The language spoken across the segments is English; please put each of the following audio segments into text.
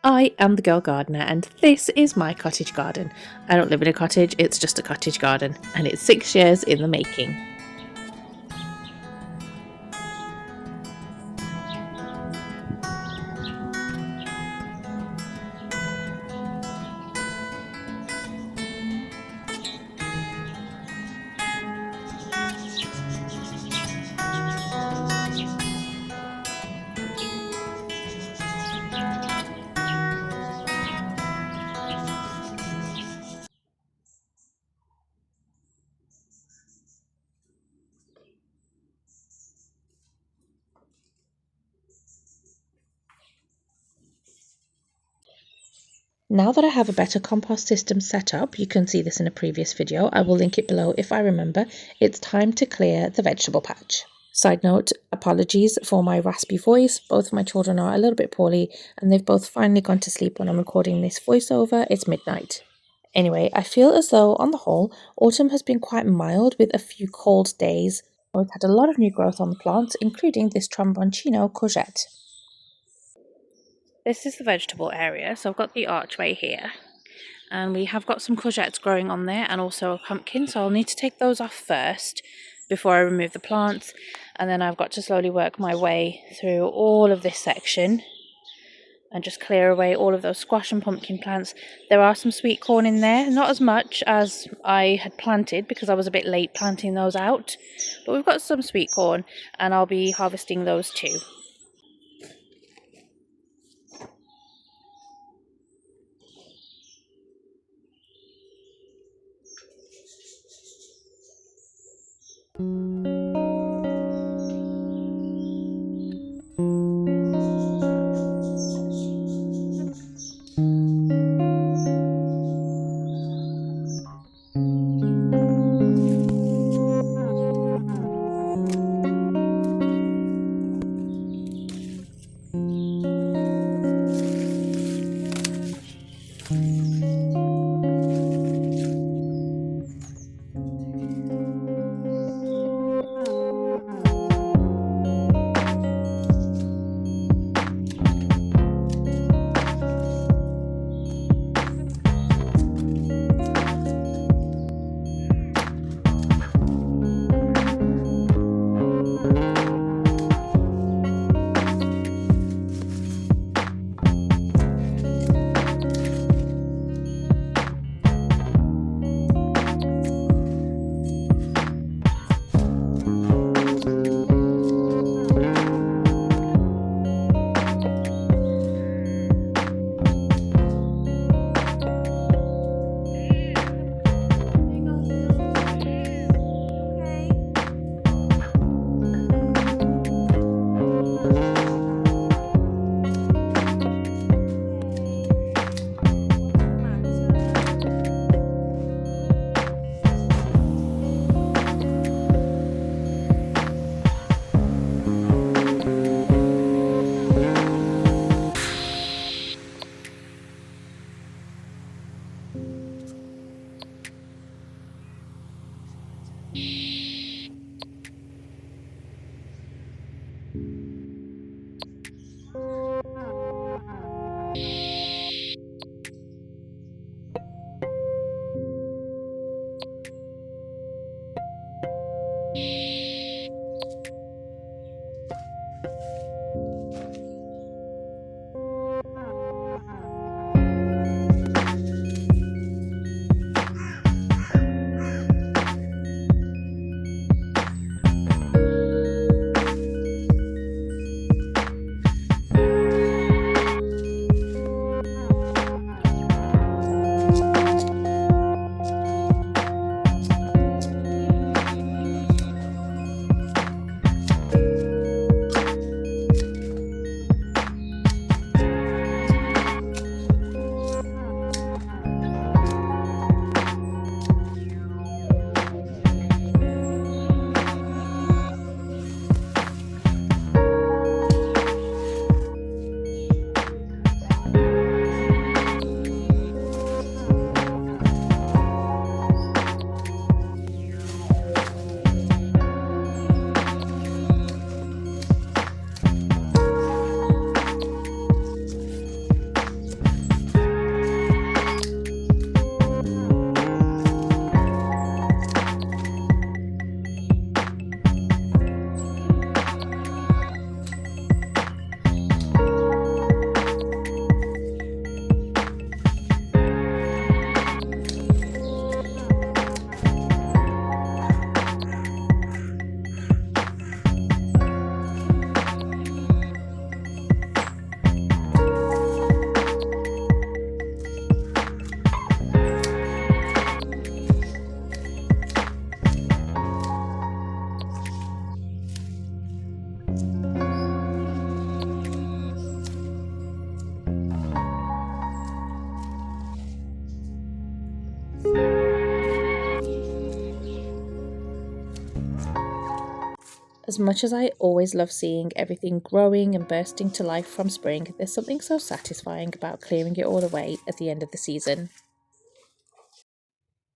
I am the girl gardener and this is my cottage garden. I don't live in a cottage, it's just a cottage garden and it's 6 years in the making. Now that I have a better compost system set up, you can see this in a previous video, I will link it below if I remember, it's time to clear the vegetable patch. Side note, apologies for my raspy voice, both of my children are a little bit poorly and they've both finally gone to sleep when I'm recording this voiceover, it's midnight. Anyway, I feel as though, on the whole, autumn has been quite mild with a few cold days. We've had a lot of new growth on the plants, including this tromboncino courgette. This is the vegetable area, so I've got the archway here. And we have got some courgettes growing on there and also a pumpkin, so I'll need to take those off first before I remove the plants. And then I've got to slowly work my way through all of this section and just clear away all of those squash and pumpkin plants. There are some sweet corn in there, not as much as I had planted because I was a bit late planting those out. But we've got some sweet corn and I'll be harvesting those too. As much as I always love seeing everything growing and bursting to life from spring, there's something so satisfying about clearing it all away at the end of the season.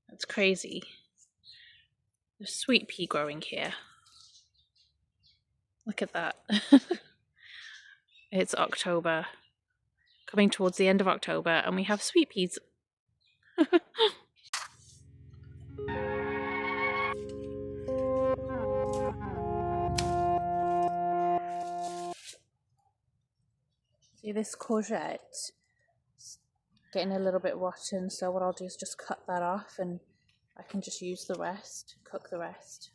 That's crazy. There's sweet pea growing here. Look at that. It's October, coming towards the end of October, and we have sweet peas. See this courgette getting a little bit rotten, so what I'll do is just cut that off and I can just use the rest, cook the rest.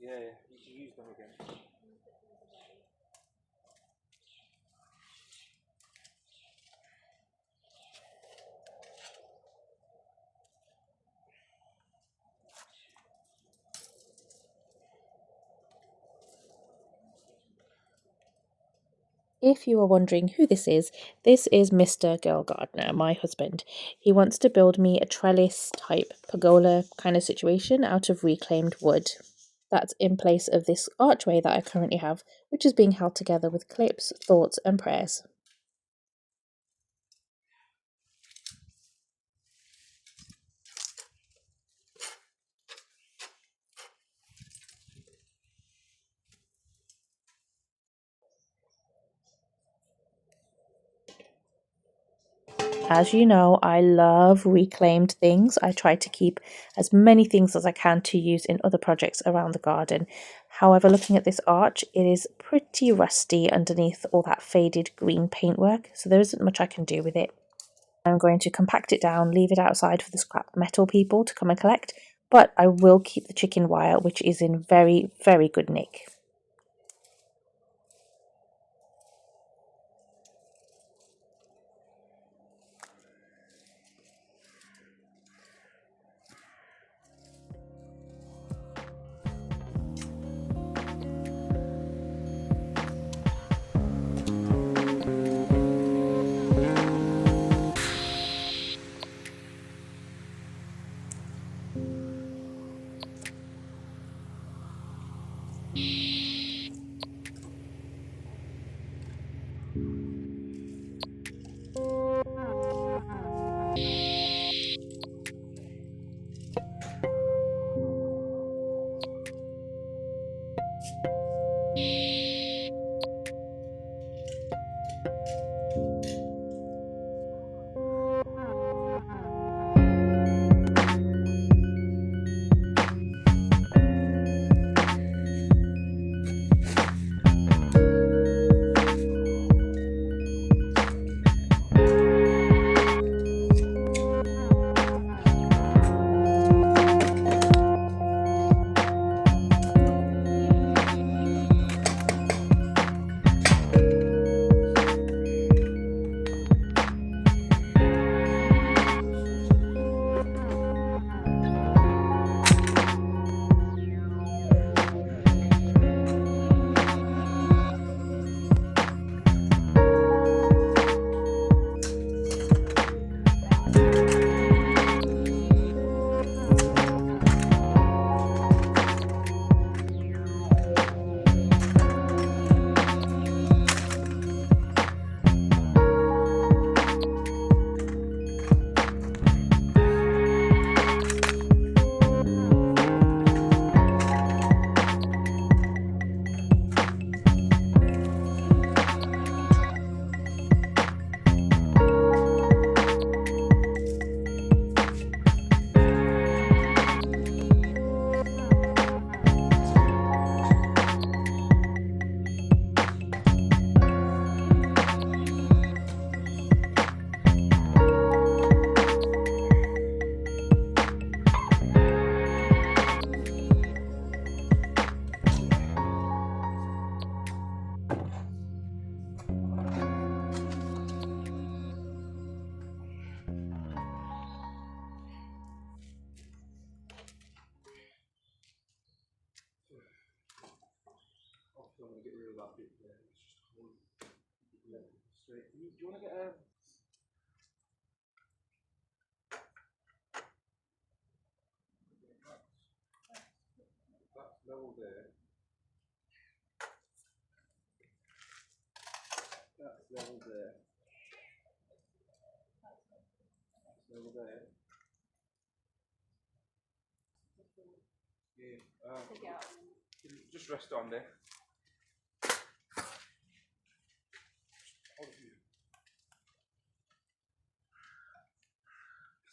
Yeah, you can use them again. If you are wondering who this is Mr. Girl Gardener, my husband. He wants to build me a trellis type pergola kind of situation out of reclaimed wood. That's in place of this archway that I currently have, which is being held together with clips, thoughts, and prayers. As you know, I love reclaimed things. I try to keep as many things as I can to use in other projects around the garden. However, looking at this arch, it is pretty rusty underneath all that faded green paintwork, so there isn't much I can do with it. I'm going to compact it down, leave it outside for the scrap metal people to come and collect, but I will keep the chicken wire, which is in very, very good nick. So do you want to get a... That's level there. That's level there. That's level there. Yeah. Just rest on there. Hold it here.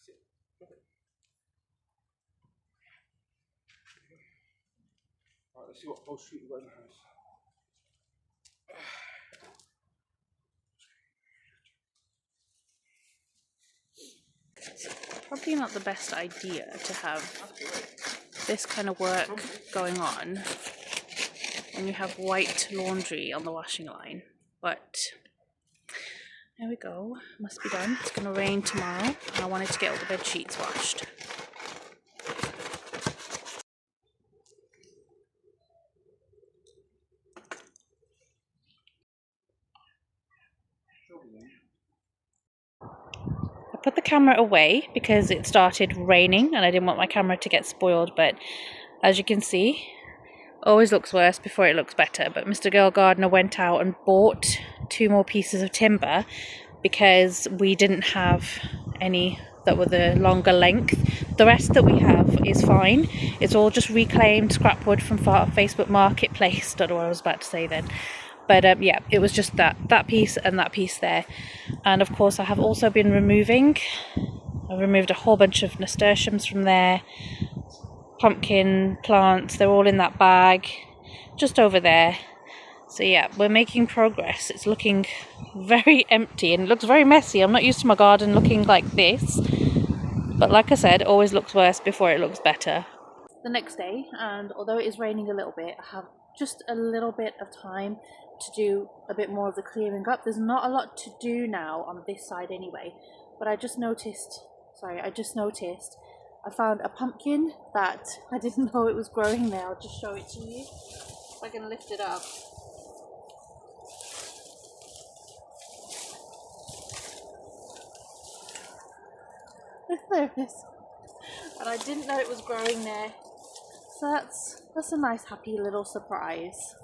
Sit. Drop it. Alright, let's see what whole street we've got in the house. Probably not the best idea to have this kind of work going on when you have white laundry on the washing line, but there we go, must be done. It's going to rain tomorrow and I wanted to get all the bed sheets washed. I put the camera away because it started raining and I didn't want my camera to get spoiled, but as you can see, always looks worse before it looks better. But Mr. Girl Gardener went out and bought 2 more pieces of timber because we didn't have any that were the longer length. The rest that we have is fine. It's all just reclaimed scrap wood from Facebook Marketplace. Don't know what I was about to say then. But yeah, it was just that piece and that piece there. And of course I have also been removing. I've removed a whole bunch of nasturtiums from there. Pumpkin plants, they're all in that bag just over there. So yeah, we're making progress. It's looking very empty and it looks very messy. I'm not used to my garden looking like this, but like I said, it always looks worse before it looks better. The next day, and although it is raining a little bit, I have just a little bit of time to do a bit more of the clearing up. There's not a lot to do now on this side anyway, but I just noticed I found a pumpkin that I didn't know it was growing there. I'll just show it to you if I can lift it up. There it is. And I didn't know it was growing there. So that's a nice happy little surprise.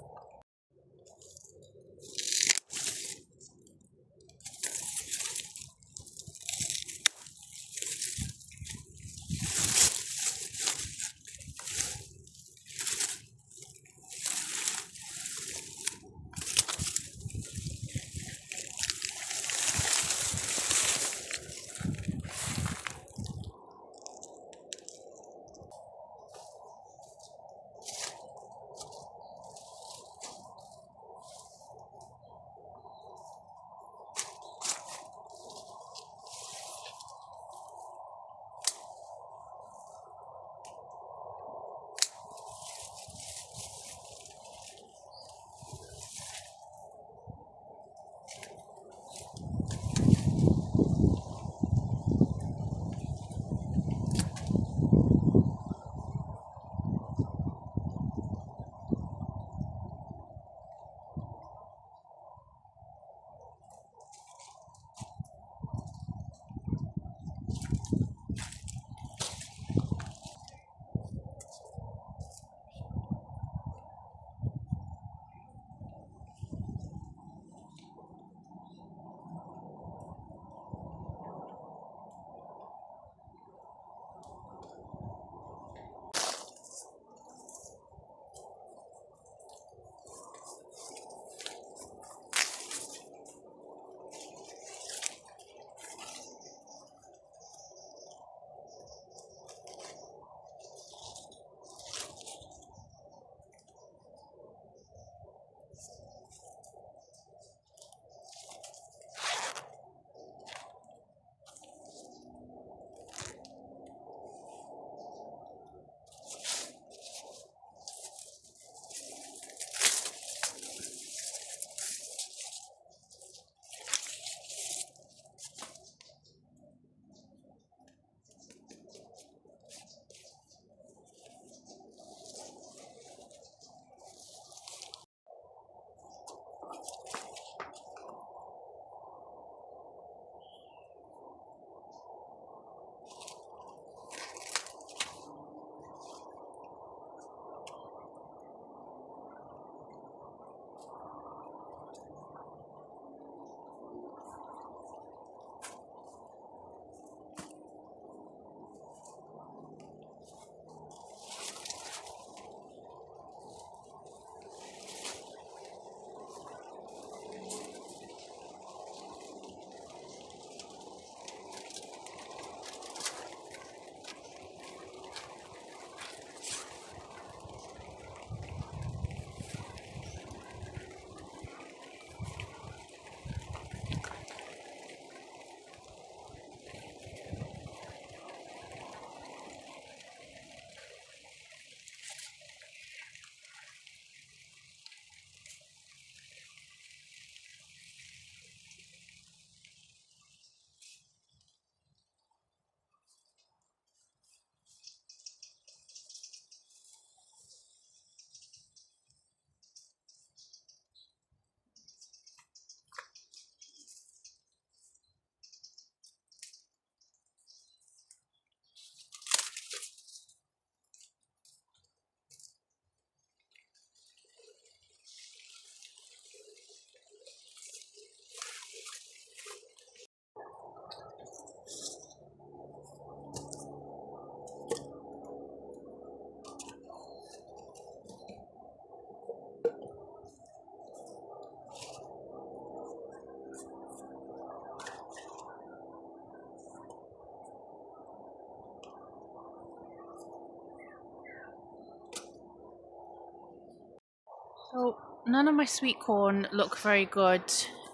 So none of my sweet corn look very good,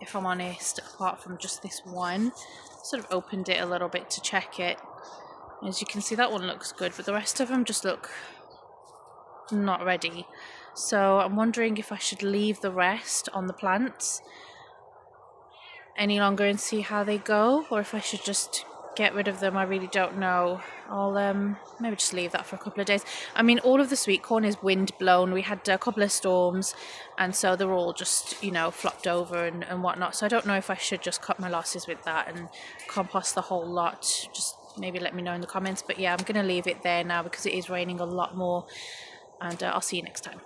if I'm honest, apart from just this one. Sort of opened it a little bit to check it. As you can see, that one looks good, but the rest of them just look not ready. So I'm wondering if I should leave the rest on the plants any longer and see how they go, or if I should just get rid of them. I really don't know. I'll maybe just leave that for a couple of days. I mean, all of the sweet corn is wind blown. We had a couple of storms, and so they're all just, you know, flopped over and whatnot. So I don't know if I should just cut my losses with that and compost the whole lot. Just maybe let me know in the comments. But yeah, I'm going to leave it there now because it is raining a lot more, and I'll see you next time.